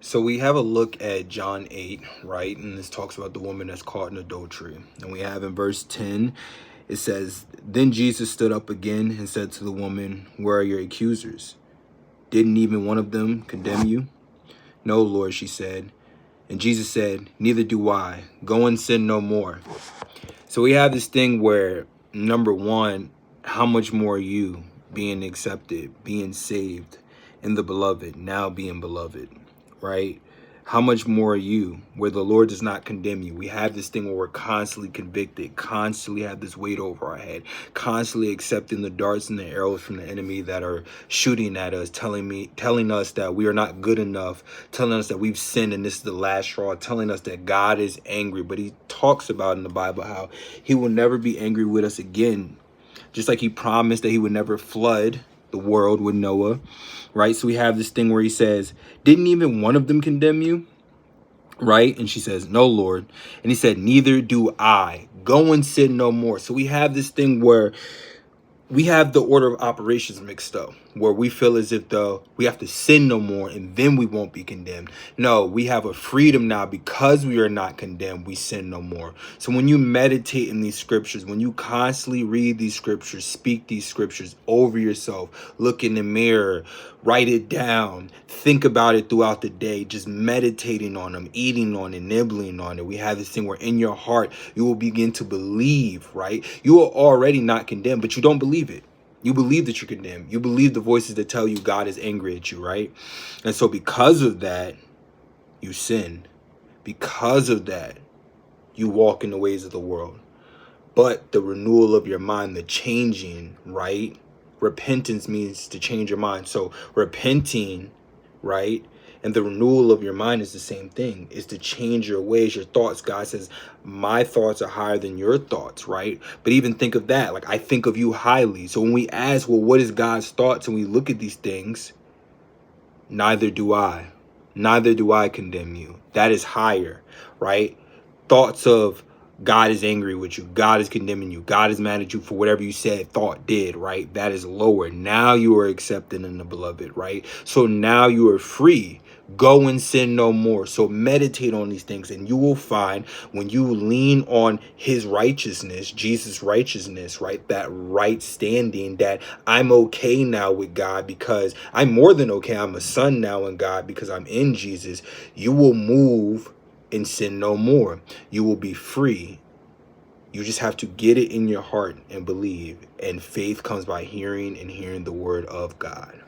So we have a look at John 8, right? And this talks about the woman that's caught in adultery. And we have in verse 10, it says, "Then Jesus stood up again and said to the woman, 'Where are your accusers? Didn't even one of them condemn you?' 'No, Lord,' she said. And Jesus said, 'Neither do I. Go and sin no more.'" So we have this thing where, number one, how much more are you being accepted, being saved in the beloved, now being beloved, right? How much more are you where the Lord does not condemn you? We have this thing where we're constantly convicted, constantly have this weight over our head, constantly accepting the darts and the arrows from the enemy that are shooting at us, telling us that we are not good enough, telling us that we've sinned and this is the last straw, telling us that God is angry. But he talks about in the Bible how he will never be angry with us again. Just like he promised that he would never flood the world with Noah, right? So we have this thing where he says, "Didn't even one of them condemn you?" Right? And she says, "No, Lord." And he said, "Neither do I. Go and sin no more." So we have this thing where we have the order of operations mixed up, where we feel as if though we have to sin no more and then we won't be condemned. No, we have a freedom now because we are not condemned. We sin no more. So when you meditate in these scriptures, when you constantly read these scriptures, speak these scriptures over yourself, look in the mirror, write it down, think about it throughout the day, just meditating on them, eating on it, nibbling on it. We have this thing where in your heart you will begin to believe, right? You are already not condemned, but you don't believe it. You believe that you're condemned. You believe the voices that tell you God is angry at you, right? And so because of that, you sin. Because of that, you walk in the ways of the world. But the renewal of your mind, the changing, right? Repentance means to change your mind. So repenting, right? And the renewal of your mind is the same thing, is to change your ways, your thoughts. God says, my thoughts are higher than your thoughts, right? But even think of that, like I think of you highly. So when we ask, well, what is God's thoughts? And we look at these things, neither do I. Neither do I condemn you. That is higher, right? Thoughts of God is angry with you. God is condemning you. God is mad at you for whatever you said, thought, did, right? That is lower. Now you are accepted in the beloved, right? So now you are free. Go and sin no more. So meditate on these things and you will find when you lean on his righteousness, Jesus' righteousness, right? That right standing, that I'm okay now with God because I'm more than okay. I'm a son now in God because I'm in Jesus. You will move and sin no more. You will be free. You just have to get it in your heart and believe. And faith comes by hearing and hearing the word of God.